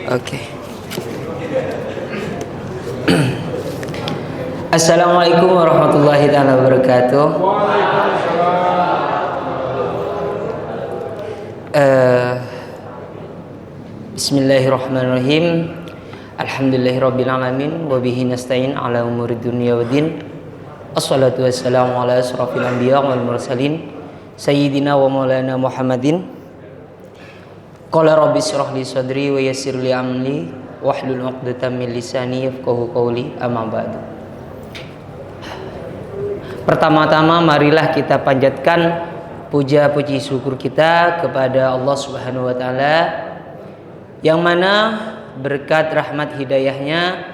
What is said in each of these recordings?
Oke. Assalamualaikum warahmatullahi wabarakatuh. Bismillahirrahmanirrahim. Alhamdulillahirabbil alamin wa bihi nasta'in ala umurid dunya waddin. Assalatu wassalamu ala asrofil anbiya wal mursalin sayyidina wa maulana Muhammadin. Qala rabbi shrah li sadri wa yassir li amri wahlul 'uqdatam min lisani yafqahu qawli, amma ba'du. Pertama-tama marilah kita panjatkan puja puji syukur kita kepada Allah Subhanahu wa taala yang mana berkat rahmat hidayahnya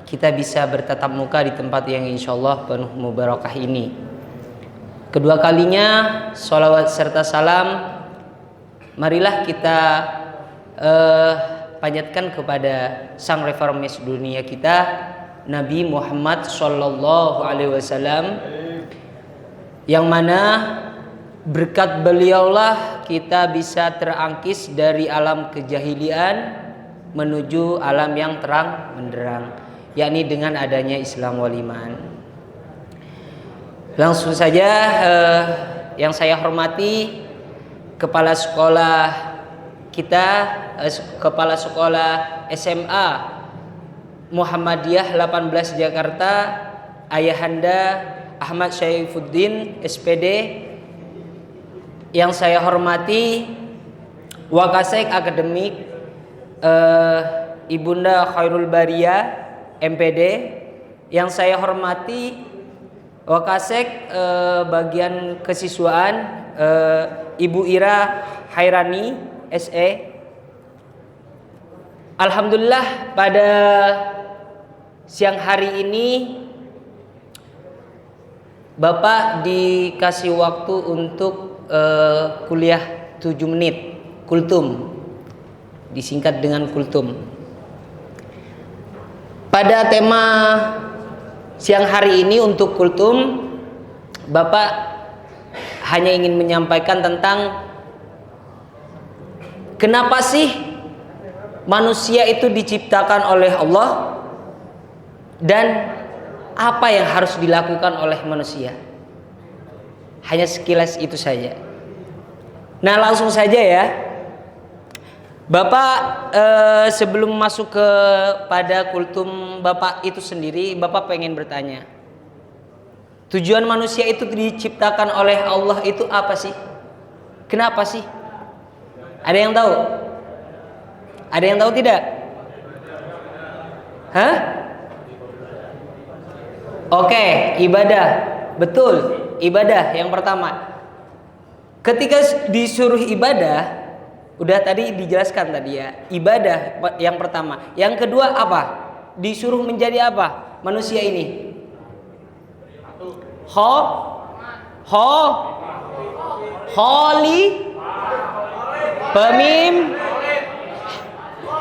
kita bisa bertatap muka di tempat yang insyaallah penuh mubarakah ini. Kedua kalinya sholawat serta salam marilah kita panjatkan kepada sang reformis dunia kita, Nabi Muhammad Sallallahu Alaihi Wasallam, yang mana berkat beliaulah kita bisa terangkis dari alam kejahilian menuju alam yang terang benderang, yakni dengan adanya Islam wal iman. Langsung saja yang saya hormati Kepala Sekolah kita, Kepala Sekolah SMA Muhammadiyah 18 Jakarta, Ayahanda Ahmad Syaifuddin SPD. Yang saya hormati Wakasek Akademik Ibunda Khairul Bariyah MPD. Yang saya hormati Wakasek bagian kesiswaan Ibu Ira Hairani SE. Alhamdulillah pada siang hari ini Bapak dikasih waktu untuk kuliah 7 menit kultum, disingkat dengan kultum. Pada tema siang hari ini untuk kultum, Bapak hanya ingin menyampaikan tentang kenapa sih manusia itu diciptakan oleh Allah dan apa yang harus dilakukan oleh manusia. Hanya sekilas itu saja. Nah, langsung saja ya. Bapak sebelum masuk pada kultum Bapak itu sendiri, Bapak pengen bertanya, tujuan manusia itu diciptakan oleh Allah itu apa sih? Kenapa sih? Ada yang tahu? Ada yang tahu tidak? Hah? Oke, ibadah. Betul, ibadah yang pertama. Ketika disuruh ibadah, udah tadi dijelaskan tadi ya, ibadah yang pertama. Yang kedua apa? Disuruh menjadi apa? Manusia ini. Kholi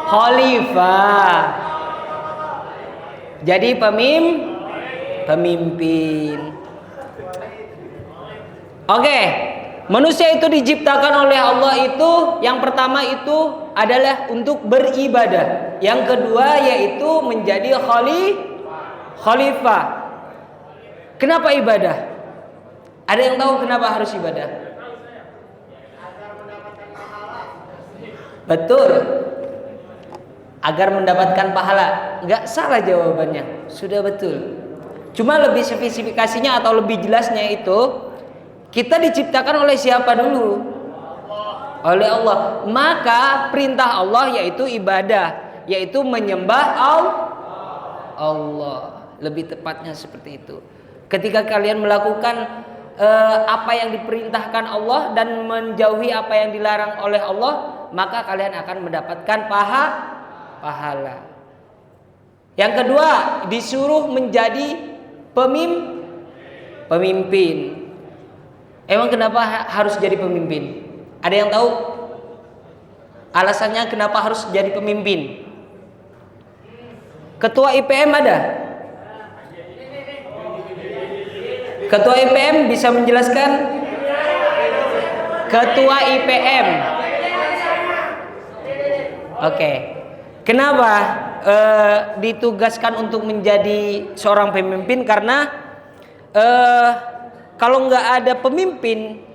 Khalifah. Jadi pemimpin. Oke, manusia itu diciptakan oleh Allah itu yang pertama itu adalah untuk beribadah. Yang kedua yaitu menjadi khalifah. Kenapa ibadah? Ada yang tahu kenapa harus ibadah? Betul. Agar mendapatkan pahala. Enggak salah jawabannya. Sudah betul. Cuma lebih spesifikasinya atau lebih jelasnya itu, kita diciptakan oleh siapa dulu? Oleh Allah. Maka perintah Allah yaitu ibadah, yaitu menyembah Allah. Lebih tepatnya seperti itu. Ketika kalian melakukan apa yang diperintahkan Allah dan menjauhi apa yang dilarang oleh Allah, maka kalian akan mendapatkan pahala. Yang kedua, disuruh menjadi pemimpin. Emang kenapa harus jadi pemimpin? Ada yang tahu? Alasannya kenapa harus jadi pemimpin? Ketua IPM ada? Ketua IPM bisa menjelaskan? Ketua IPM. Oke. Kenapa ditugaskan untuk menjadi seorang pemimpin? Karena kalau nggak ada pemimpin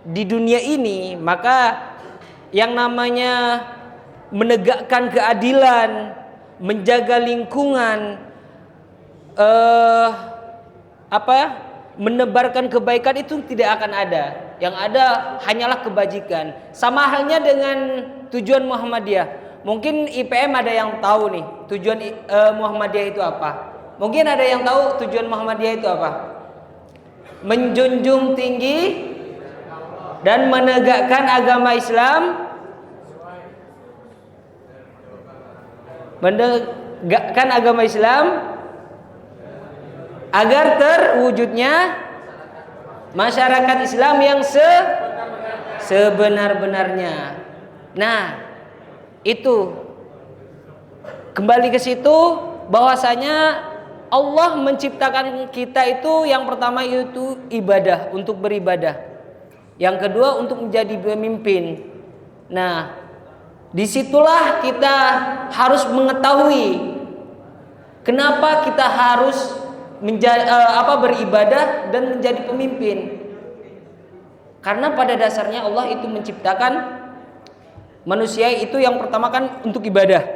di dunia ini, maka yang namanya menegakkan keadilan, menjaga lingkungan, menebarkan kebaikan itu tidak akan ada. Yang ada hanyalah kebajikan. Sama halnya dengan tujuan Muhammadiyah. Mungkin IPM ada yang tahu nih tujuan Muhammadiyah itu apa. Mungkin ada yang tahu tujuan Muhammadiyah itu apa. Menjunjung tinggi dan menegakkan agama Islam, menegakkan agama Islam agar terwujudnya masyarakat Islam yang sebenar-benarnya. Nah, itu kembali ke situ bahwasanya Allah menciptakan kita itu yang pertama itu ibadah, untuk beribadah. Yang kedua untuk menjadi pemimpin. Nah, disitulah kita harus mengetahui kenapa kita harus beribadah dan menjadi pemimpin. Karena pada dasarnya Allah itu menciptakan manusia itu yang pertama kan untuk ibadah.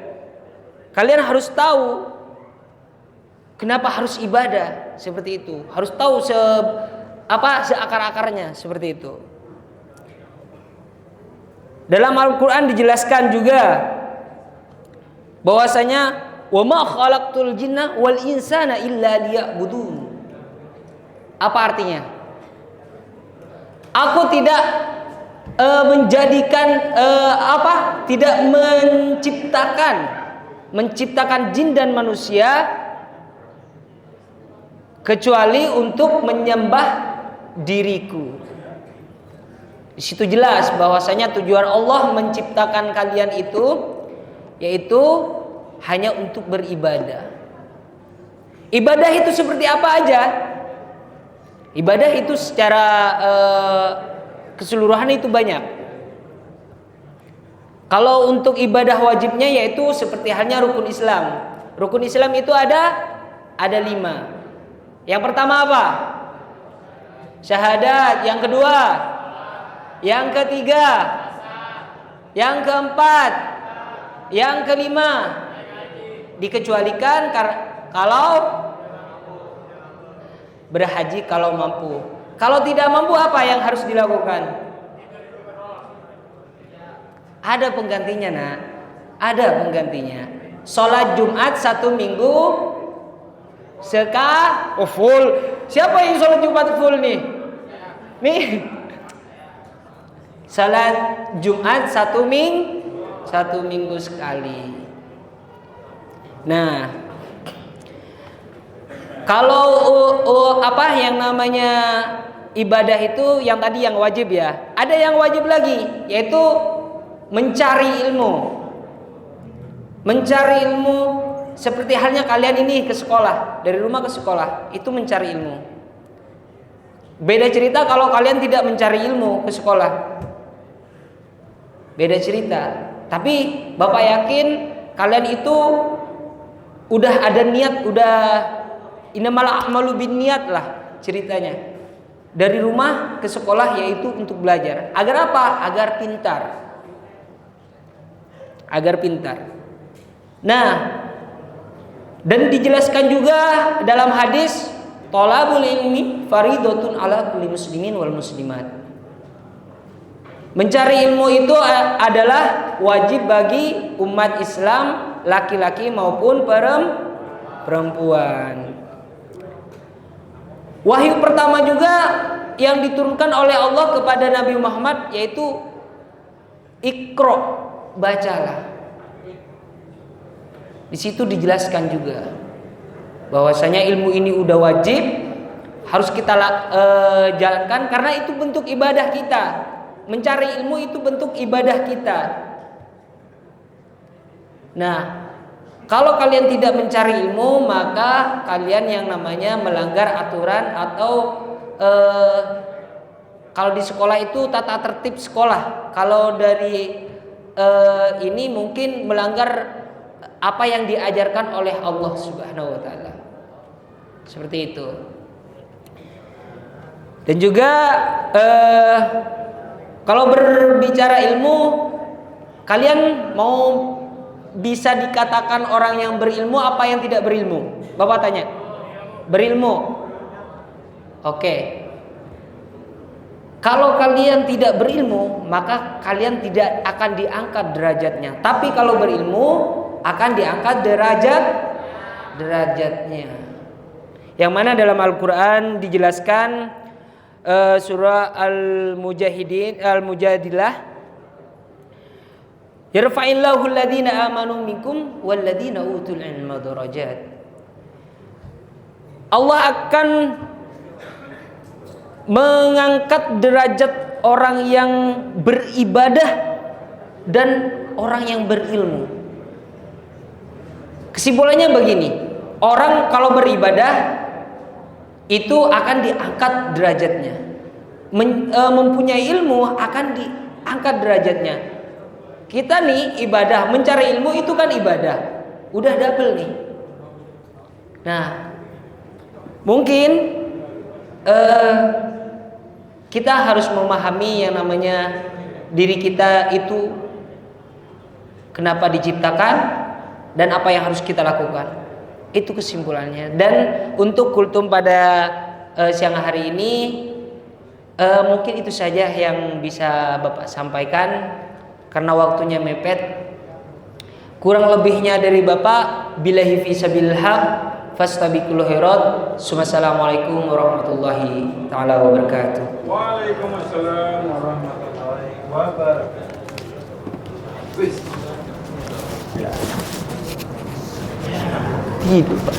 Kalian harus tahu kenapa harus ibadah seperti itu. Harus tahu seakar-akarnya seperti itu. Dalam Al-Qur'an dijelaskan juga bahwasanya wa ma khalaqtul jinna wal insana illa liya'budun. Apa artinya? Aku tidak tidak menciptakan jin dan manusia kecuali untuk menyembah diriku. Di situ jelas bahwasanya tujuan Allah menciptakan kalian itu yaitu hanya untuk beribadah. Ibadah itu seperti apa aja? Ibadah itu secara keseluruhan itu banyak. Kalau untuk ibadah wajibnya yaitu seperti halnya rukun Islam. Rukun Islam itu ada 5. Yang pertama apa? Syahadat. Yang kedua, yang ketiga, yang keempat, yang kelima. Dikecualikan kalau berhaji kalau mampu. Kalau tidak mampu apa yang harus dilakukan? Ada penggantinya, nak. Ada penggantinya. Sholat Jumat 1 minggu full. Siapa yang sholat Jumat full nih? Nih. Sholat Jumat 1 minggu sekali. Nah, kalau yang namanya ibadah itu yang tadi yang wajib ya. Ada yang wajib lagi yaitu mencari ilmu. Mencari ilmu seperti halnya kalian ini ke sekolah, dari rumah ke sekolah, itu mencari ilmu. Beda cerita kalau kalian tidak mencari ilmu ke sekolah. Beda cerita. Tapi Bapak yakin kalian itu udah ada niat, udah innamal a'malu binniyat lah ceritanya. Dari rumah ke sekolah yaitu untuk belajar. Agar apa? Agar pintar. Agar pintar. Nah, dan dijelaskan juga dalam hadis thalabul ilmi faridatun ala kulli muslimin wal muslimat. Mencari ilmu itu adalah wajib bagi umat Islam, laki-laki maupun perempuan. Wahyu pertama juga yang diturunkan oleh Allah kepada Nabi Muhammad yaitu Iqra, bacalah. Di situ dijelaskan juga bahwasanya ilmu ini udah wajib, harus kita jalankan karena itu bentuk ibadah kita. Mencari ilmu itu bentuk ibadah kita. Nah, kalau kalian tidak mencari ilmu, maka kalian yang namanya melanggar aturan atau kalau di sekolah itu tata tertib sekolah. Kalau dari ini mungkin melanggar apa yang diajarkan oleh Allah Subhanahu wa taala. Seperti itu. Dan juga kalau berbicara ilmu, kalian mau bisa dikatakan orang yang berilmu apa yang tidak berilmu? Bapak tanya. Berilmu. Oke. Kalau kalian tidak berilmu, maka kalian tidak akan diangkat derajatnya. Tapi kalau berilmu, akan diangkat derajatnya. Yang mana dalam Al-Quran dijelaskan surah Al-Mujadilah, yarfa'illahu alladhina amanu minkum walladhina utul ilma darajat. Allah akan mengangkat derajat orang yang beribadah dan orang yang berilmu. Kesimpulannya begini, orang kalau beribadah itu akan diangkat derajatnya. Mempunyai ilmu akan diangkat derajatnya. Kita nih ibadah, mencari ilmu itu kan ibadah. Udah double nih. Nah, mungkin kita harus memahami yang namanya diri kita itu kenapa diciptakan dan apa yang harus kita lakukan. Itu kesimpulannya. Dan untuk kultum pada siang hari ini mungkin itu saja yang bisa Bapak sampaikan karena waktunya mepet. Kurang lebihnya dari Bapak, billahi fi sabilil haq, fastabiqul khairat. Wassalamualaikum warahmatullahi taala wabarakatuh. Waalaikumsalam warahmatullahi wabarakatuh. Ya. Gitu, Pak.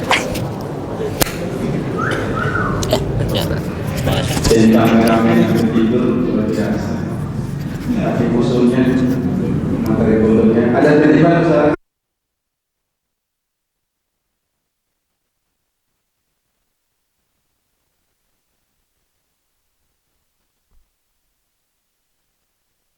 Jadi kameramen yang tidur luar biasa. Tapi usulnya, materi kulturnya ada titipan Ustaz.